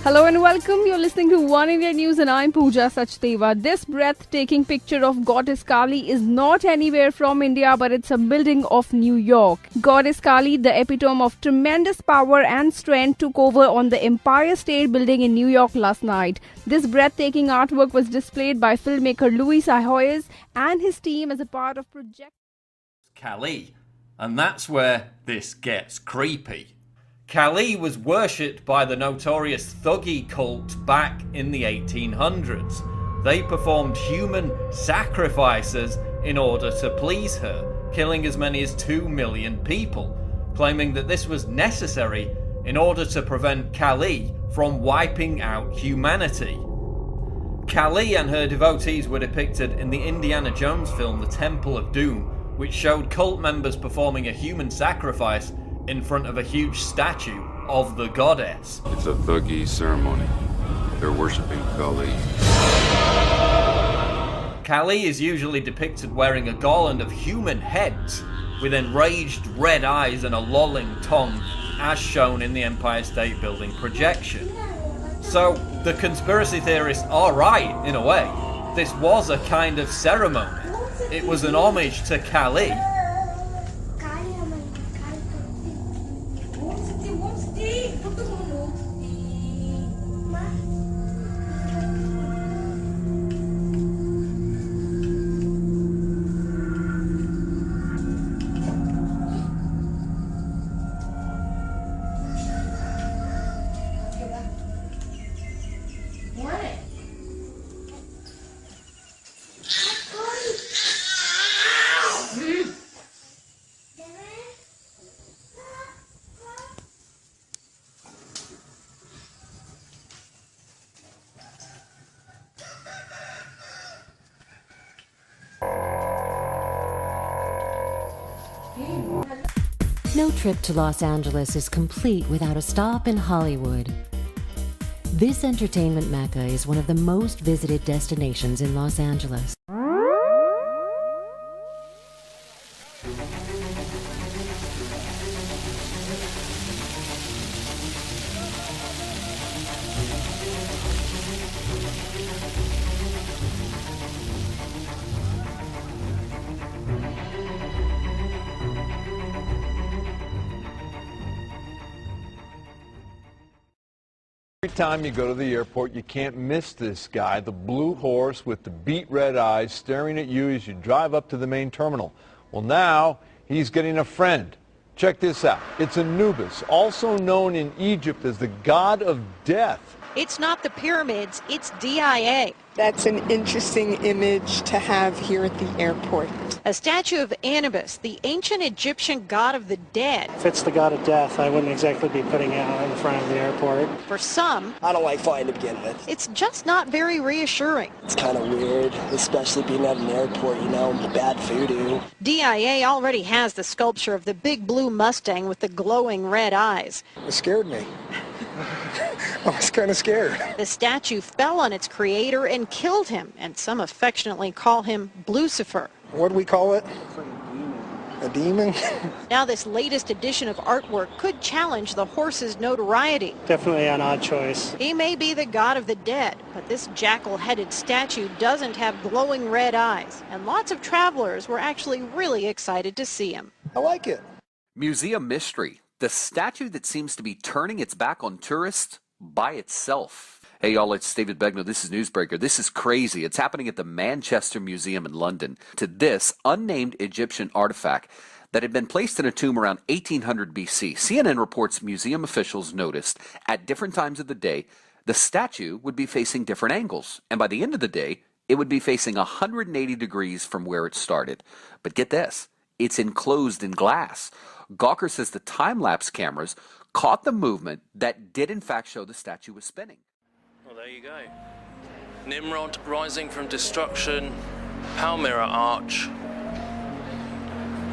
Hello and welcome. You're listening to One India News and I'm Pooja Sachdeva. This breathtaking picture of Goddess Kali is not anywhere from India, but it's a building of New York. Goddess Kali, the epitome of tremendous power and strength, took over on the Empire State Building in New York last night. This breathtaking artwork was displayed by filmmaker Luis Ahoyes and his team as a part of Project Kali. And that's where this gets creepy. Kali was worshipped by the notorious Thuggee cult back in the 1800s. They performed human sacrifices in order to please her, killing as many as 2 million people, claiming that this was necessary in order to prevent Kali from wiping out humanity. Kali and her devotees were depicted in the Indiana Jones film The Temple of Doom, which showed cult members performing a human sacrifice in front of a huge statue of the goddess. It's a Thuggee ceremony. They're worshipping Kali. Kali is usually depicted wearing a garland of human heads with enraged red eyes and a lolling tongue, as shown in the Empire State Building projection. So, the conspiracy theorists are right, in a way. This was a kind of ceremony. It was an homage to Kali. No trip to Los Angeles is complete without a stop in Hollywood. This entertainment mecca is one of the most visited destinations in Los Angeles. Every time you go to the airport, you can't miss this guy, the blue horse with the beet red eyes staring at you as you drive up to the main terminal. Well, now he's getting a friend. Check this out. It's Anubis, also known in Egypt as the god of death. It's not the pyramids, it's DIA. That's an interesting image to have here at the airport. A statue of Anubis, the ancient Egyptian god of the dead. If it's the god of death, I wouldn't exactly be putting it out in front of the airport. For some, I don't like flying to begin with. It's just not very reassuring. It's kind of weird, especially being at an airport, you know, bad voodoo. DIA already has the sculpture of the big blue Mustang with the glowing red eyes. It scared me. I was kind of scared. The statue fell on its creator and killed him, and some affectionately call him Blucifer. What do we call it? A demon? Now this latest edition of artwork could challenge the horse's notoriety. Definitely an odd choice. He may be the god of the dead, but this jackal-headed statue doesn't have glowing red eyes, and lots of travelers were actually really excited to see him. I like it. Museum Mystery, the statue that seems to be turning its back on tourists by itself. Hey y'all, it's David Begnaud. This is Newsbreaker. This is crazy. It's happening at the Manchester Museum in London to this unnamed Egyptian artifact that had been placed in a tomb around 1800 BC. CNN reports museum officials noticed at different times of the day the statue would be facing different angles, and by the end of the day it would be facing 180 degrees from where it started. But get this, it's enclosed in glass. Gawker says the time-lapse cameras caught the movement that did in fact show the statue was spinning. Well, there you go. Nimrod rising from destruction, Palmyra Arch.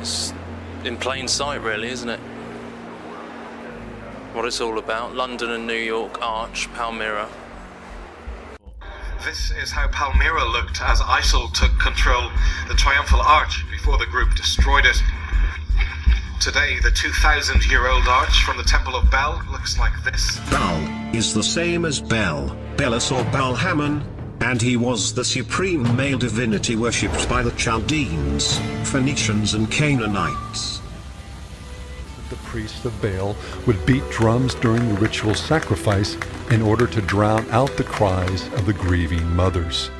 It's in plain sight, really, isn't it? What it's all about. London and New York Arch, Palmyra. This is how Palmyra looked as ISIL took control the Triumphal Arch before the group destroyed it. Today, the 2,000-year-old arch from the Temple of Bel looks like this. Baal is the same as Bel, Belus or Baal-Hamon, and he was the supreme male divinity worshipped by the Chaldeans, Phoenicians and Canaanites. The priests of Baal would beat drums during the ritual sacrifice in order to drown out the cries of the grieving mothers.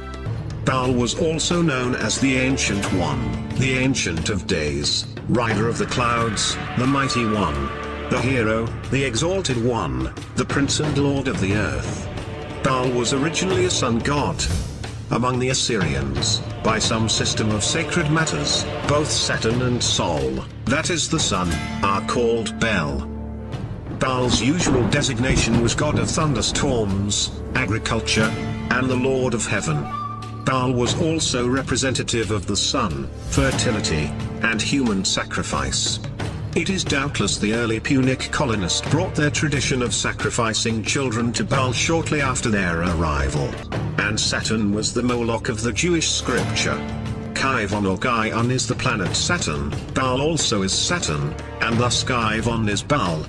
Baal was also known as the Ancient One, the Ancient of Days, Rider of the Clouds, the Mighty One, the Hero, the Exalted One, the Prince and Lord of the Earth. Baal was originally a sun god. Among the Assyrians, by some system of sacred matters, both Saturn and Sol, that is the sun, are called Bel. Baal's usual designation was god of thunderstorms, agriculture, and the Lord of Heaven. Baal was also representative of the sun, fertility, and human sacrifice. It is doubtless the early Punic colonists brought their tradition of sacrificing children to Baal shortly after their arrival. And Saturn was the Moloch of the Jewish scripture. Kivon or Gion is the planet Saturn, Baal also is Saturn, and thus Kivon is Baal.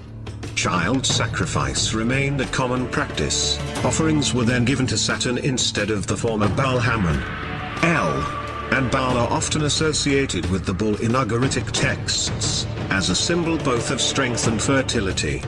Child sacrifice remained a common practice. Offerings were then given to Saturn instead of the former Baal-Hamon. El and Baal are often associated with the bull in Ugaritic texts, as a symbol both of strength and fertility.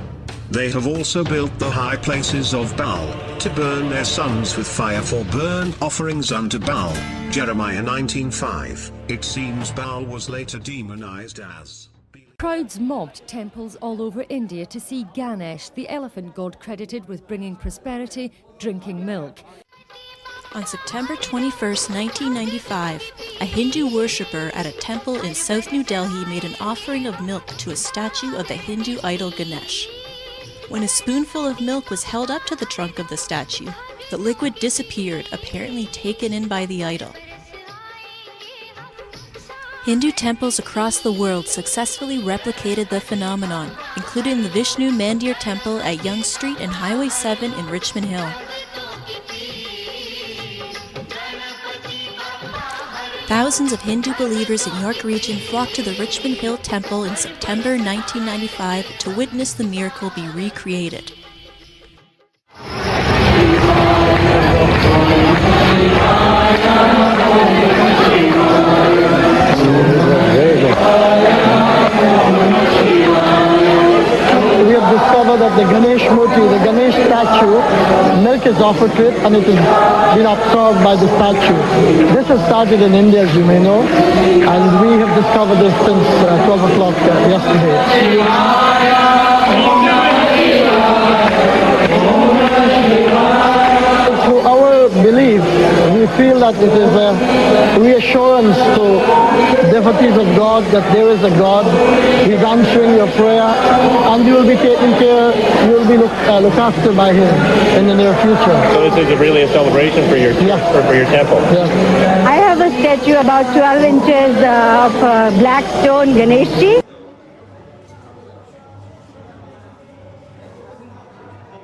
They have also built the high places of Baal, to burn their sons with fire for burnt offerings unto Baal. Jeremiah 19:5. It seems Baal was later demonized as... Crowds mobbed temples all over India to see Ganesh, the elephant god credited with bringing prosperity, drinking milk. On September 21, 1995, a Hindu worshipper at a temple in South New Delhi made an offering of milk to a statue of the Hindu idol Ganesh. When a spoonful of milk was held up to the trunk of the statue, the liquid disappeared, apparently taken in by the idol. Hindu temples across the world successfully replicated the phenomenon, including the Vishnu Mandir Temple at Yonge Street and Highway 7 in Richmond Hill. Thousands of Hindu believers in York Region flocked to the Richmond Hill Temple in September 1995 to witness the miracle be recreated. We have discovered that the Ganesh Murti, the Ganesh statue, milk is offered to it and it has been absorbed by the statue. This has started in India, as you may know, and we have discovered this since 12 o'clock yesterday. Through our belief, we feel that it is a reassurance to devotees of God that there is a God. He's answering your prayer, and you will be taken care. You will be looked after by Him in the near future. So this is really a celebration for your for your temple. Yes. I have a statue about 12 inches of black stone Ganeshji.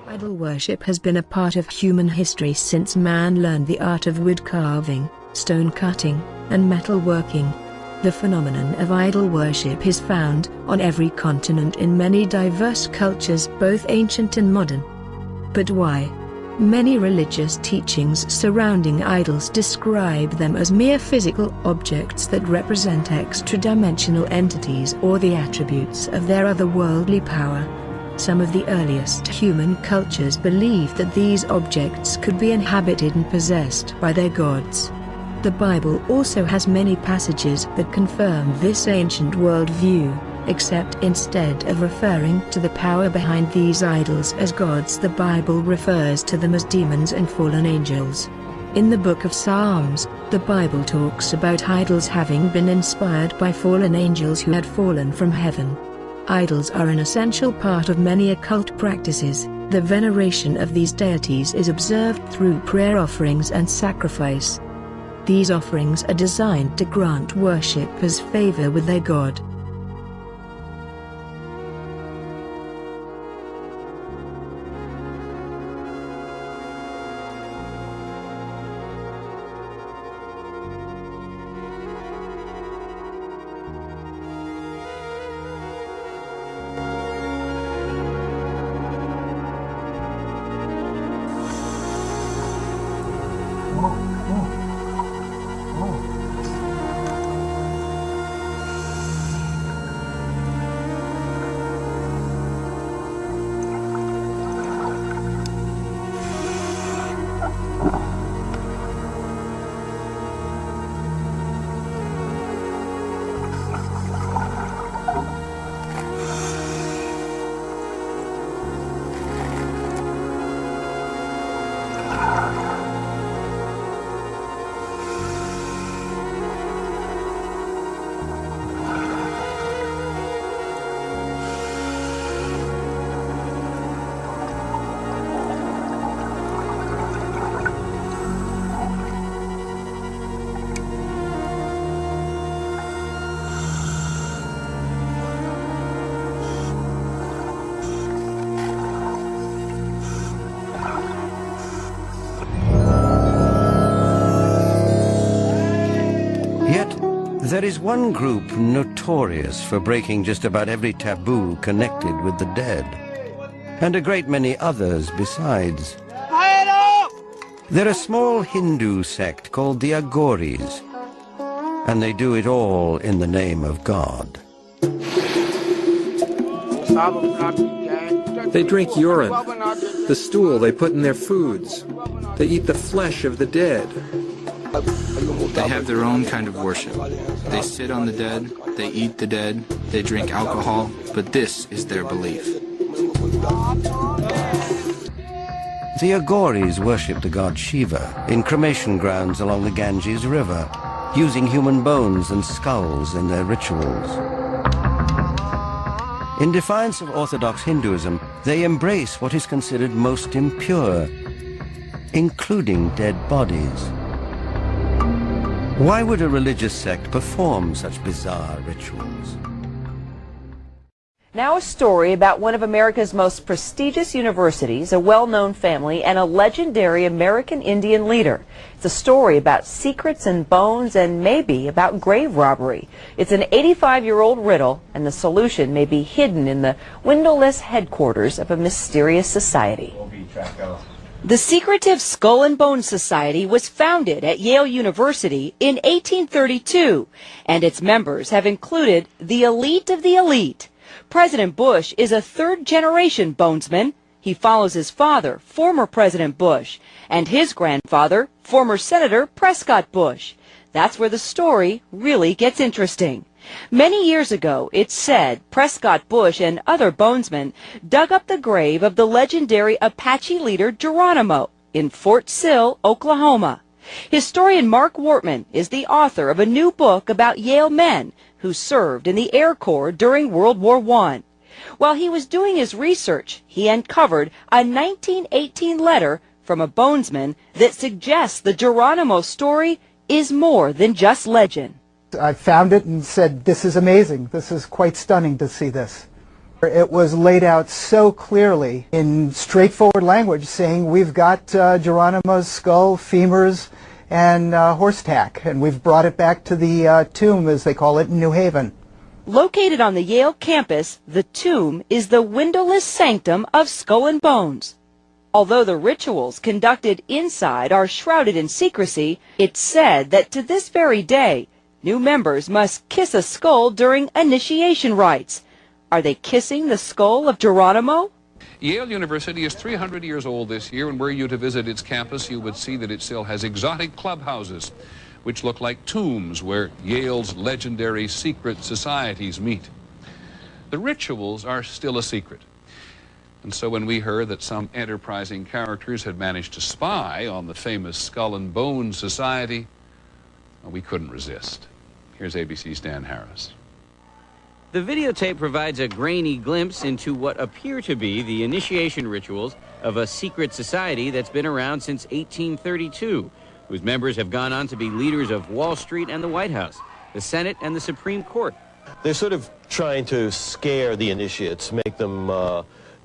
Idol worship has been a part of human history since man learned the art of wood carving, stone cutting, and metal working. The phenomenon of idol worship is found on every continent in many diverse cultures, both ancient and modern. But why? Many religious teachings surrounding idols describe them as mere physical objects that represent extra-dimensional entities or the attributes of their otherworldly power. Some of the earliest human cultures believed that these objects could be inhabited and possessed by their gods. The Bible also has many passages that confirm this ancient worldview, except instead of referring to the power behind these idols as gods, the Bible refers to them as demons and fallen angels. In the book of Psalms, the Bible talks about idols having been inspired by fallen angels who had fallen from heaven. Idols are an essential part of many occult practices. The veneration of these deities is observed through prayer offerings and sacrifice. These offerings are designed to grant worshippers favor with their God. There is one group notorious for breaking just about every taboo connected with the dead, and a great many others besides. They're a small Hindu sect called the Aghoris, and they do it all in the name of God. They drink urine, the stool they put in their foods. They eat the flesh of the dead. They have their own kind of worship. They sit on the dead, they eat the dead, they drink alcohol, but this is their belief. The Aghoris worship the god Shiva in cremation grounds along the Ganges River, using human bones and skulls in their rituals. In defiance of Orthodox Hinduism, they embrace what is considered most impure, including dead bodies. Why would a religious sect perform such bizarre rituals? Now a story about one of America's most prestigious universities, a well-known family, and a legendary American Indian leader. It's a story about secrets and bones and maybe about grave robbery. It's an 85-year-old riddle, and the solution may be hidden in the windowless headquarters of a mysterious society. The secretive Skull and Bones Society was founded at Yale University in 1832, and its members have included the elite of the elite. President Bush is a third-generation bonesman. He follows his father, former President Bush, and his grandfather, former Senator Prescott Bush. That's where the story really gets interesting. Many years ago, it's said Prescott Bush and other bonesmen dug up the grave of the legendary Apache leader Geronimo in Fort Sill, Oklahoma. Historian Mark Wortman is the author of a new book about Yale men who served in the Air Corps during World War I. While he was doing his research, he uncovered a 1918 letter from a bonesman that suggests the Geronimo story is more than just legend. I found it and said, this is amazing. This is quite stunning to see this. It was laid out so clearly in straightforward language, saying we've got Geronimo's skull, femurs, and horse tack, and we've brought it back to the tomb, as they call it, in New Haven. Located on the Yale campus, the tomb is the windowless sanctum of Skull and Bones. Although the rituals conducted inside are shrouded in secrecy, it's said that to this very day, new members must kiss a skull during initiation rites. Are they kissing the skull of Geronimo? Yale University is 300 years old this year, and were you to visit its campus, you would see that it still has exotic clubhouses, which look like tombs where Yale's legendary secret societies meet. The rituals are still a secret. And so when we heard that some enterprising characters had managed to spy on the famous Skull and Bones Society, well, we couldn't resist. Here's ABC's Dan Harris. The videotape provides a grainy glimpse into what appear to be the initiation rituals of a secret society that's been around since 1832, whose members have gone on to be leaders of Wall Street and the White House, the Senate and the Supreme Court. They're sort of trying to scare the initiates, make them,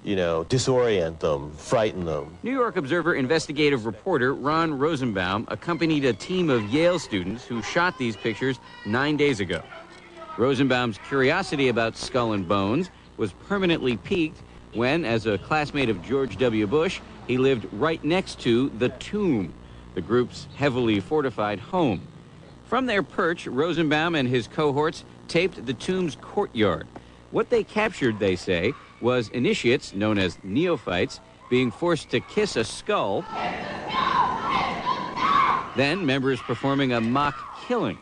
disorient them, frighten them. New York Observer investigative reporter Ron Rosenbaum accompanied a team of Yale students who shot these pictures 9 days ago. Rosenbaum's curiosity about Skull and Bones was permanently piqued when, as a classmate of George W. Bush, he lived right next to the tomb, the group's heavily fortified home. From their perch, Rosenbaum and his cohorts taped the tomb's courtyard. What they captured, they say, was initiates, known as neophytes, being forced to kiss a skull, then members performing a mock killing.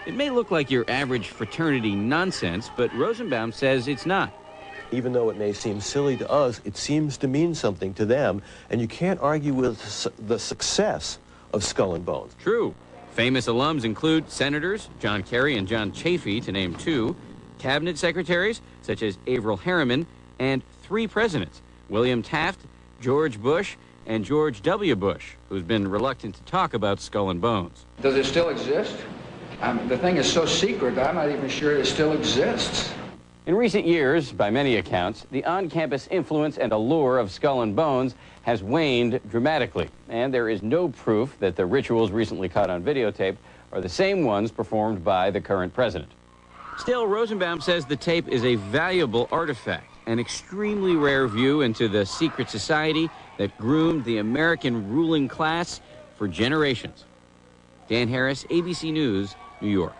It may look like your average fraternity nonsense, but Rosenbaum says it's not. Even though it may seem silly to us, it seems to mean something to them, and you can't argue with the success of Skull and Bones. True. Famous alums include senators, John Kerry and John Chafee, to name two, cabinet secretaries, such as Averell Harriman, and 3 presidents, William Taft, George Bush, and George W. Bush, who's been reluctant to talk about Skull and Bones. Does it still exist? The thing is so secret, I'm not even sure it still exists. In recent years, by many accounts, the on-campus influence and allure of Skull and Bones has waned dramatically, and there is no proof that the rituals recently caught on videotape are the same ones performed by the current president. Still, Rosenbaum says the tape is a valuable artifact, an extremely rare view into the secret society that groomed the American ruling class for generations. Dan Harris, ABC News, New York.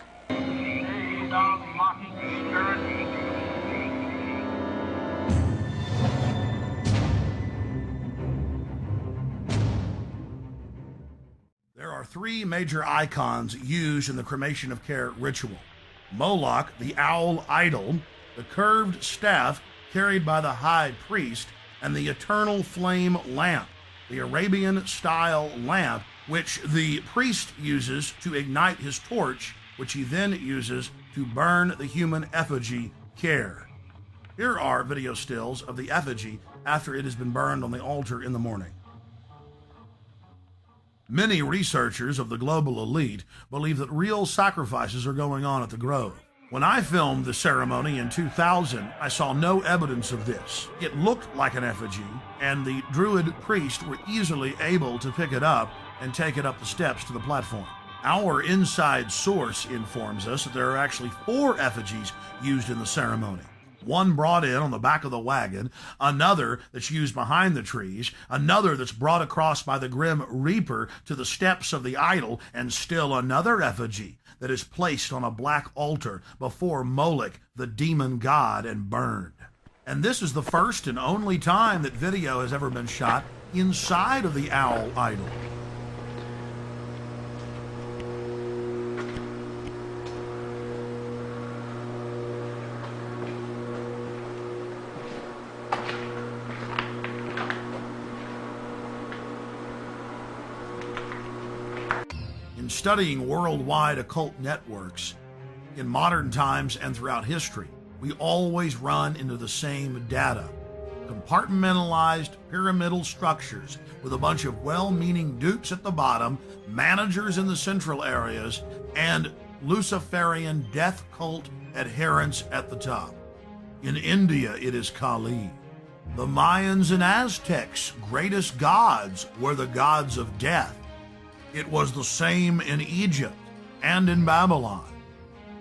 There are three major icons used in the cremation of care ritual. Moloch, the owl idol, the curved staff carried by the high priest, and the eternal flame lamp, the Arabian-style lamp, which the priest uses to ignite his torch, which he then uses to burn the human effigy care. Here are video stills of the effigy after it has been burned on the altar in the morning. Many researchers of the global elite believe that real sacrifices are going on at the grove. When I filmed the ceremony in 2000, I saw no evidence of this. It looked like an effigy, and the Druid priest were easily able to pick it up and take it up the steps to the platform. Our inside source informs us that there are actually 4 effigies used in the ceremony. One brought in on the back of the wagon, another that's used behind the trees, another that's brought across by the Grim Reaper to the steps of the idol, and still another effigy that is placed on a black altar before Moloch, the demon god, and burned. And this is the first and only time that video has ever been shot inside of the owl idol. In studying worldwide occult networks, in modern times and throughout history, we always run into the same data. Compartmentalized pyramidal structures with a bunch of well-meaning dupes at the bottom, managers in the central areas, and Luciferian death cult adherents at the top. In India, it is Kali. The Mayans and Aztecs' greatest gods were the gods of death. It was the same in Egypt and in Babylon,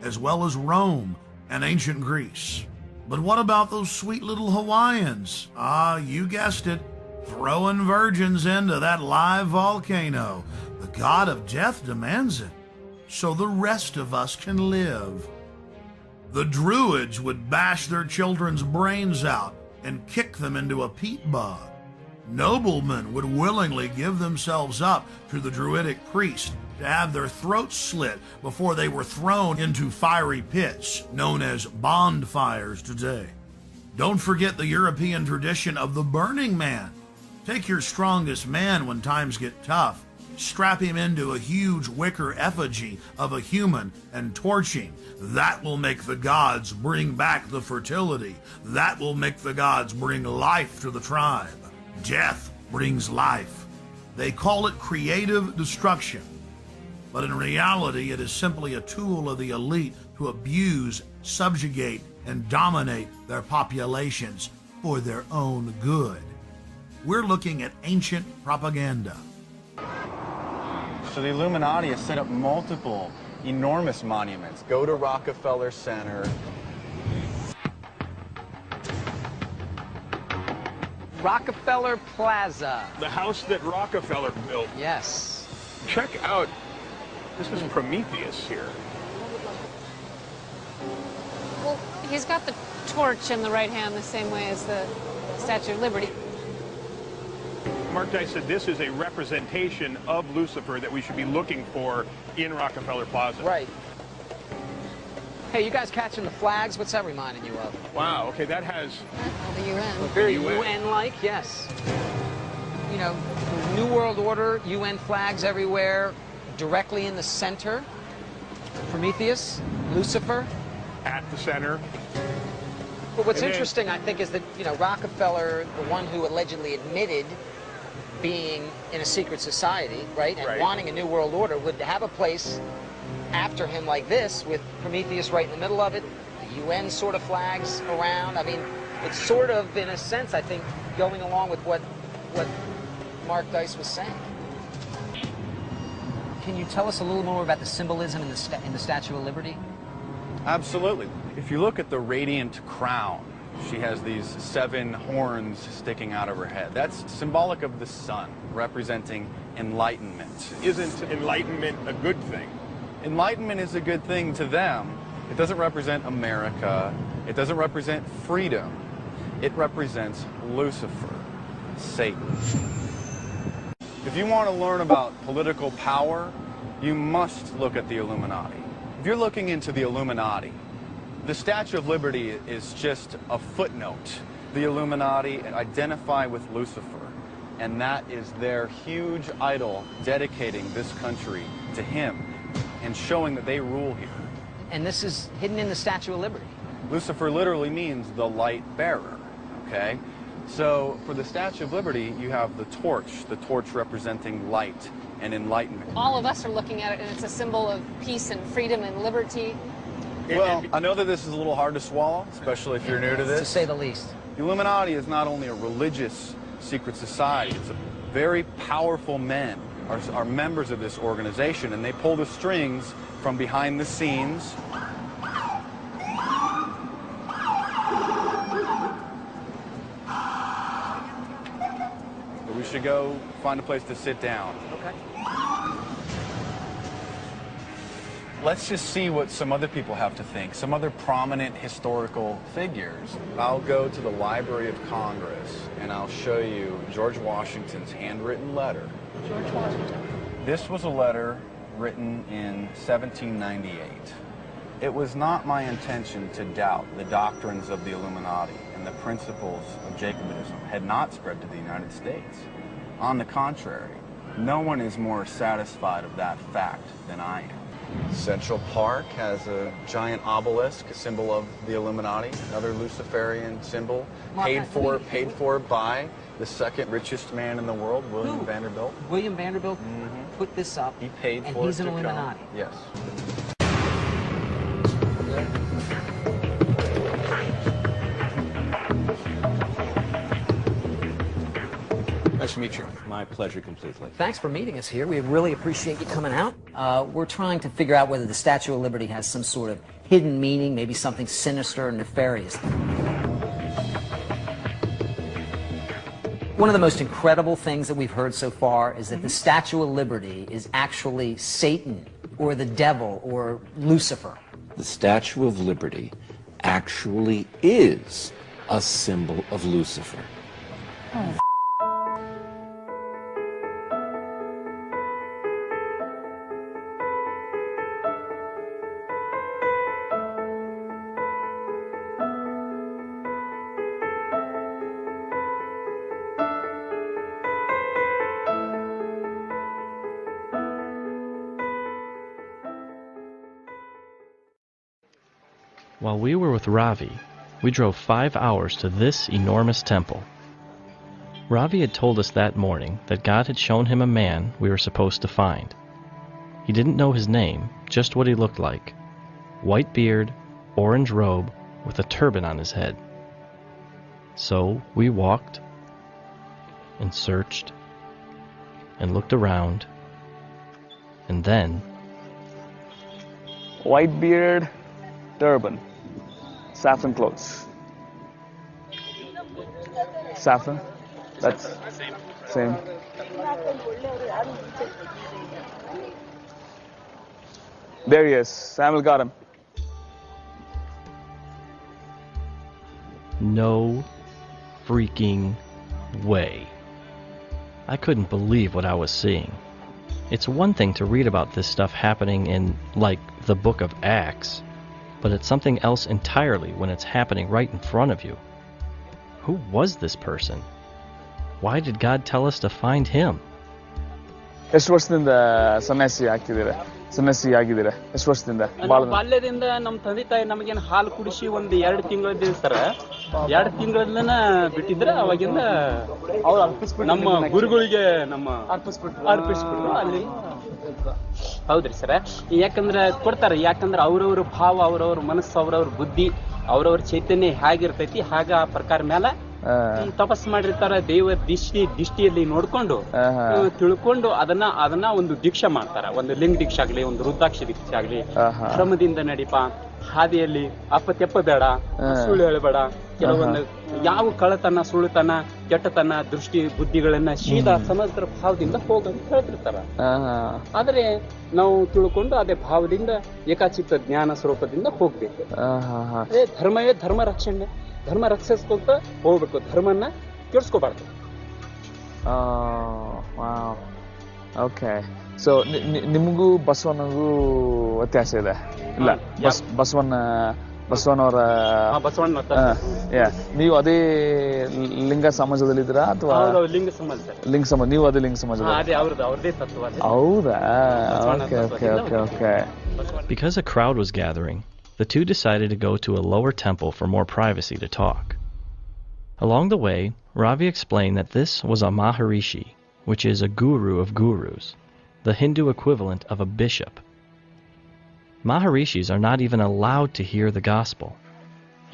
as well as Rome and ancient Greece. But what about those sweet little Hawaiians? Ah, you guessed it, throwing virgins into that live volcano. The god of death demands it, so the rest of us can live. The Druids would bash their children's brains out and kick them into a peat bog. Noblemen would willingly give themselves up to the Druidic priest to have their throats slit before they were thrown into fiery pits, known as bonfires today. Don't forget the European tradition of the Burning Man. Take your strongest man when times get tough, strap him into a huge wicker effigy of a human and torch him. That will make the gods bring back the fertility. That will make the gods bring life to the tribe. Death brings life. They call it creative destruction, but in reality it is simply a tool of the elite to abuse, subjugate, and dominate their populations for their own good. We're looking at ancient propaganda. So the Illuminati has set up multiple enormous monuments. Go to Rockefeller Center. Rockefeller Plaza. The house that Rockefeller built. Yes. Check out, this is Prometheus here. Well, he's got the torch in the right hand the same way as the Statue of Liberty. Mark Dice said this is a representation of Lucifer that we should be looking for in Rockefeller Plaza. Right. Hey, you guys catching the flags? What's that reminding you of? Wow, okay, that has... The UN. Very UN-like, yes. You know, New World Order, UN flags everywhere, directly in the center. Prometheus, Lucifer. At the center. But what's interesting, I think, is that, you know, Rockefeller, the one who allegedly admitted being in a secret society, right, and wanting a New World Order, would have a place after him like this, with Prometheus right in the middle of it, the UN sort of flags around. I mean, it's sort of, in a sense, I think, going along with what Mark Dice was saying. Can you tell us a little more about the symbolism in the Statue of Liberty? Absolutely. If you look at the radiant crown, she has these 7 horns sticking out of her head. That's symbolic of the sun, representing enlightenment. Isn't enlightenment a good thing? Enlightenment is a good thing to them. It doesn't represent America. It doesn't represent freedom. It represents Lucifer, Satan. If you want to learn about political power, you must look at the Illuminati. If you're looking into the Illuminati, the Statue of Liberty is just a footnote. The Illuminati identify with Lucifer, and that is their huge idol dedicating this country to him and showing that they rule here. And this is hidden in the Statue of Liberty. Lucifer literally means the light bearer, okay? So for the Statue of Liberty, you have the torch representing light and enlightenment. All of us are looking at it, and it's a symbol of peace and freedom and liberty. Well, I know that this is a little hard to swallow, especially if you're new to this. To say the least. The Illuminati is not only a religious secret society, it's very powerful men are members of this organization, and they pull the strings from behind the scenes. But we should go find a place to sit down. Okay. Let's just see what some other people have to think, some other prominent historical figures. I'll go to the Library of Congress and I'll show you George Washington's handwritten letter. George Washington. This was a letter written in 1798. It was not my intention to doubt the doctrines of the Illuminati, and the principles of Jacobitism had not spread to the United States. On the contrary, no one is more satisfied of that fact than I am. Central Park has a giant obelisk, a symbol of the Illuminati, another Luciferian symbol, paid for by the second richest man in the world, William Vanderbilt. William Vanderbilt put this up, he paid and for he's it an to Illuminati. come. Yes. Nice to meet you. My pleasure completely. Thanks for meeting us here. We really appreciate you coming out. We're trying to figure out whether the Statue of Liberty has some sort of hidden meaning, maybe something sinister or nefarious. One of the most incredible things that we've heard so far is that the Statue of Liberty is actually Satan or the devil or Lucifer. The Statue of Liberty actually is a symbol of Lucifer. Oh. While we were with Ravi, we drove 5 hours to this enormous temple. Ravi had told us that morning that God had shown him a man we were supposed to find. He didn't know his name, just what he looked like. White beard, orange robe, with a turban on his head. So we walked and searched and looked around, and then... White beard, turban, saffron clothes. Saffron? That's same. There he is. Samuel got him. No freaking way. I couldn't believe what I was seeing. It's one thing to read about this stuff happening in, like, the book of Acts, but it's something else entirely when it's happening right in front of you. Who was this person? Why did God tell us to find him? ಎಷ್ಟು ವರ್ಷದಿಂದ ಸನ್ಯಾಸಿ ಆಗಿದ್ದೀರಾ? ಎಷ್ಟು ವರ್ಷದಿಂದ? ಬಾಲ್ಯದಿಂದ ನಮ್ಮ ತಂದೆ ತಾಯಿ ನಮಗೇನು ಹಾಲು ಕುಡಿಸಿ ಒಂದು 2 ತಿಂಗಳಿಂದ ಸರ್ 2 ತಿಂಗಳಿಂದನ ಬಿಟ್ಟಿದ್ರೆ ಅವಾಗಿಂದ ನಮ್ಮ ಗುರುಗಳಿಗೆ ನಮ್ಮ ಅರ್ಪಿಸ್ಬಿಟ್ರು ಅಲ್ಲಿ ಹೌದ್ರಿ ಸರ. ಯಾಕಂದ್ರೆ ಕೊಡ್ತಾರೆ, ಯಾಕಂದ್ರೆ ಅವ್ರವ್ರ ಭಾವ, ಅವ್ರವ್ರ ಮನಸ್ಸು, ಅವ್ರವ್ರ ಬುದ್ಧಿ, ಅವ್ರವ್ರ ಚೈತನ್ಯ ಹೇಗಿರ್ತೈತಿ ಹಾಗ ಆ ಪ್ರಕಾರ ಮೇಲೆ ತಪಸ್ ಮಾಡಿರ್ತಾರ. ದೇವರ ದೃಷ್ಟಿಯಲ್ಲಿ ನೋಡ್ಕೊಂಡು ತಿಳ್ಕೊಂಡು ಅದನ್ನ ಒಂದು ದೀಕ್ಷೆ ಮಾಡ್ತಾರ. ಒಂದು ಲಿಂಗ ದೀಕ್ಷೆ ಆಗ್ಲಿ, ಒಂದು ರುದ್ರಾಕ್ಷ ದೀಕ್ಷೆ ಆಗ್ಲಿ, ಶ್ರಮದಿಂದ ನಡಿಪ, ಹಾದಿಯಲ್ಲಿ ಅಪ್ಪತ್ತೆಪ್ಪ ಬೇಡ, ಸುಳ್ಳು ಹೇಳಬೇಡ, ಕೆಲವೊಂದು ಯಾವ ಕಳ್ಳತನ, ಸುಳ್ಳುತನ, ಕೆಟ್ಟತನ, ದೃಷ್ಟಿ ಬುದ್ಧಿಗಳನ್ನ ಸೀದಾ ಸಮಗ್ರ ಭಾವದಿಂದ ಹೋಗಂತ ಹೇಳ್ತಿರ್ತಾರ. ಆದ್ರೆ ನಾವು ತಿಳ್ಕೊಂಡು ಅದೇ ಭಾವದಿಂದ ಏಕಾಚಿತ್ತ ಜ್ಞಾನ ಸ್ವರೂಪದಿಂದ ಹೋಗ್ಬೇಕು. ಧರ್ಮವೇ ಧರ್ಮ ರಕ್ಷಣೆ, ಧರ್ಮ ರಕ್ಷಿಸ್ಕೊಂತ ಹೋಗ್ಬೇಕು, ಧರ್ಮನ ಕೆಡ್ಸ್ಕೋಬಾರ್ದು. ಓಕೆ. ಸೊ ನಿಮಗೂ ಬಸವನಿಗೂ ವ್ಯತ್ಯಾಸ ಇದೆ? ಇಲ್ಲ, ಬಸವನವರ ನೀವು ಅದೇ ಲಿಂಗ ಸಮಾಜದಲ್ಲಿದ್ದೀರಾ ಅಥವಾ ಲಿಂಗ ಸಮಾಜ? ನೀವು ಅದೇ ಲಿಂಗ ಸಮಾಜ? ಹೌದಾ? Okay okay okay okay. Because a crowd was gathering, the two decided to go to a lower temple for more privacy to talk. Along the way, Ravi explained that this was a Maharishi, which is a guru of gurus, the Hindu equivalent of a bishop. Maharishis are not even allowed to hear the gospel.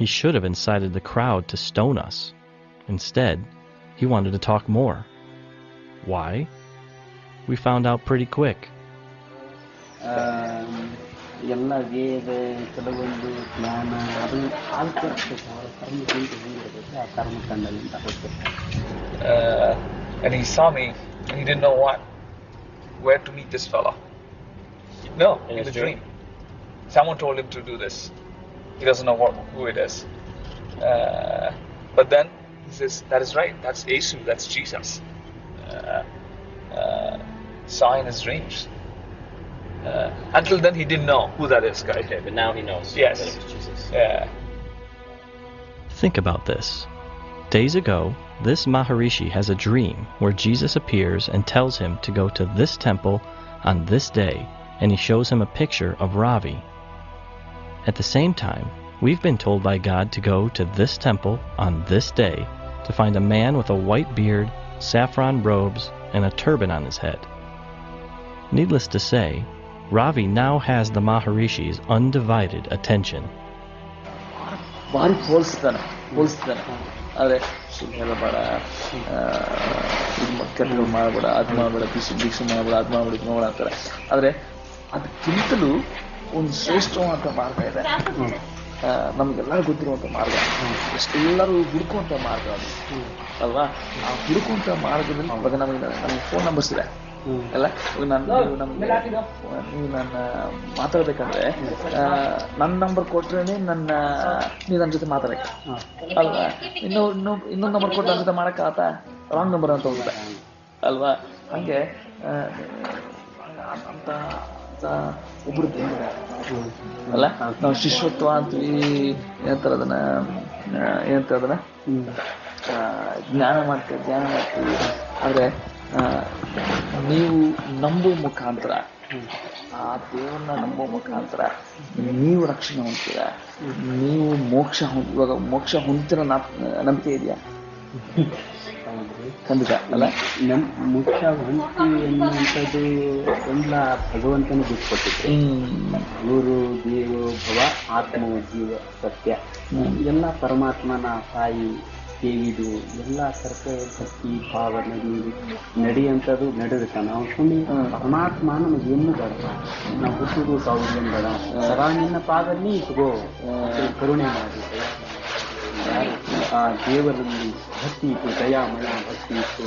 He should have incited the crowd to stone us. Instead, he wanted to talk more. Why? We found out pretty quick. ಎಲ್ಲ ವೇದ, ಕೆಲವೊಂದು ಜ್ಞಾನ ಅದು ಆಲ್ತಿರ್ತದೆ. ಕರ್ಮದಿಂದ ಹೆಂಗಿರ್ತೈತೆ ಆ ಕರ್ಮಕಾಂಡದಿಂದ And he saw me and he didn't know where to meet this fella. No, in the dream. Someone told him to do this. He doesn't know who it is. But then he says, that is right, that's Yesu, that's Jesus. Saw in his dreams. Until then he didn't know who that is, guys. Okay, but now he knows. Yes. That it was Jesus. Yeah. Think about this. Days ago, this Maharishi has a dream where Jesus appears and tells him to go to this temple on this day, and he shows him a picture of Ravi. At the same time, we've been told by God to go to this temple on this day to find a man with a white beard, saffron robes, and a turban on his head. Needless to say, Ravi now has the Maharishi's undivided attention. ಭಾರಿ ಹೋಲಿಸ್ತಾನೆ. ಆದರೆ ಸುಳ್ಳು ಹೇಳಬೇಡ, ಕೆಟ್ಟಗಳು ಮಾಡಬೇಡ, ಅದು ಮಾಡಬೇಡ, ದೀಕ್ಷೆ ಮಾಡಬೇಡ, ಅದು ಮಾಡಬೇಡ, ಇದು ಮಾಡಬೇಡ ಅಂತಾರೆ. ಆದರೆ ಅದಕ್ಕಿಂತಲೂ ಒಂದು ಶ್ರೇಷ್ಠವಾದ ಮಾರ್ಗ ಇದೆ. ನಮಗೆಲ್ಲರೂ ಗೊತ್ತಿರುವಂಥ ಮಾರ್ಗ, ಎಲ್ಲರೂ ಹುಡುಕುವಂಥ ಮಾರ್ಗ ಅದು ಅಲ್ವಾ? ಆ ಹುಡುಕುವಂಥ ಮಾರ್ಗದಲ್ಲಿ ಇವಾಗ ನಮಗೆ ಫೋನ್ ನಂಬರ್ಸ್ ಇದೆ ಅಲ್ಲ? ನೀವು ನನ್ನ ಮಾತಾಡ್ಬೇಕಂದ್ರೆ ನನ್ನ ನಂಬರ್ ಕೊಟ್ರೇನೆ ನೀವು ನನ್ನ ಜೊತೆ ಮಾತಾಡಕ್ಕೆ ಅಲ್ವಾ? ಇನ್ನೊಂದು ನಂಬರ್ ಕೊಟ್ಟು ನನ್ನ ಜೊತೆ ಮಾಡಕ್ಕಾಗತ್ತಾ? ರಾಂಗ್ ನಂಬರ್ ಅಂತ ಹೋಗುತ್ತೆ ಅಲ್ವಾ? ಹಂಗೆ ಅಂತ ಒಬ್ರು ಅಲ್ಲ, ನಾವು ಶಿಷ್ಯತ್ವ ಅಂತೀವಿ, ಏನಂತಾರೆ ಅದನ್ನ ಜ್ಞಾನ ಮಾಡ್ತೀವಿ. ಆದ್ರೆ ನೀವು ನಂಬುವ ಮುಖಾಂತರ, ಆ ದೇವರನ್ನ ನಂಬುವ ಮುಖಾಂತರ ನೀವು ರಕ್ಷಣೆ ಹೊಂದ್ತೀರ, ನೀವು ಇವಾಗ ಮೋಕ್ಷ ಹೊಂದ್ತಿರೋ ನಂಬಿಕೆ ಇದೆಯಾ? ಖಂಡಿತ ಅಲ್ಲ. ಮೋಕ್ಷ ಹೊಂದ್ತೀವಿ ಎನ್ನುವಂಥದ್ದು ಎಲ್ಲ ಭಗವಂತನ ಬಿಟ್ಕೊಟ್ಟಿದ್ರು. ಗುರು ದೇವೋ ಭವ ಆತ್ಮೋ ಜೀವ ಸತ್ಯ ಎಲ್ಲ ಪರಮಾತ್ಮನ ತಾಯಿ ದೇವಿದು ಎಲ್ಲ ಕರ್ತವ್ಯ ಭಕ್ತಿ ಭಾವನೆ ನಡೆಯುವಂಥದ್ದು ನಡೆಯುತ್ತೆ. ನಾವು ಸುಮ್ಮನೆ ಪರಮಾತ್ಮ ನಮಗೆ ಏನು ಬೇಡ, ನಾವು ಹುಟ್ಟುದು ಸಾವುದೇನು ಬೇಡ, ಸದಾ ನಿನ್ನ ಪಾದನ್ನೇ ಇಟ್ಕೋ, ಕರುಣೆ ಮಾಡಿದ್ರೆ ಆ ದೇವರಲ್ಲಿ ಭಕ್ತಿ ಇತ್ತು, ದಯಾಮಯ ಭಕ್ತಿ ಇತ್ತು,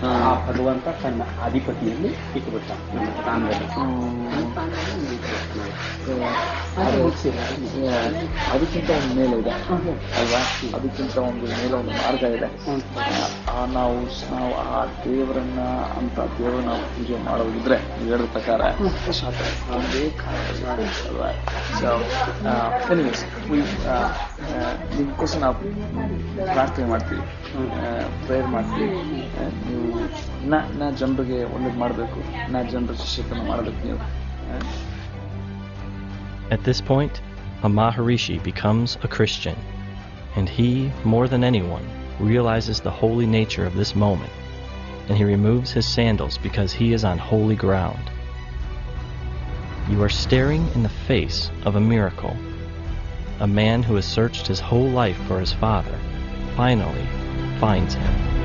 ಆ ಭಗವಂತ ತನ್ನ ಅಧಿಪತಿಯಲ್ಲಿ ಇಟ್ಟುಬಿಟ್ಟ ನಮ್ಮ ಸ್ಥಾನದಲ್ಲಿ. ಅದಕ್ಕಿಂತ ಒಂದು ಮೇಲೆ ಇದೆ ಅಲ್ವಾ? ಅದಕ್ಕಿಂತ ಒಂದು ಮೇಲೆ ಒಂದು ಮಾರ್ಗ ಇದೆ. ನಾವು ಆ ದೇವರನ್ನ ನಾವು ಪೂಜೆ ಮಾಡೋದಿದ್ರೆ ನೀವು ಹೇಳಿದ ಪ್ರಕಾರ ಒಂದೇ ಅಲ್ವಾ? ನಿಮ್ಗೋಸ್ಕರ ನಾವು ಪ್ರಾರ್ಥನೆ ಮಾಡ್ತೀವಿ, ಪ್ರೇಯರ್ ಮಾಡ್ತೀವಿ. ನೀವು ನಾ ಜನರಿಗೆ ಒಳ್ಳೇದು ಮಾಡಬೇಕು, ನಾ ಜನರ ಶಿಷ್ಯತನ ಮಾಡಬೇಕು ನೀವು. At this point, a Maharishi becomes a Christian, and he, more than anyone, realizes the holy nature of this moment and he removes his sandals because he is on holy ground. You are staring in the face of a miracle. A man who has searched his whole life for his father finally finds him.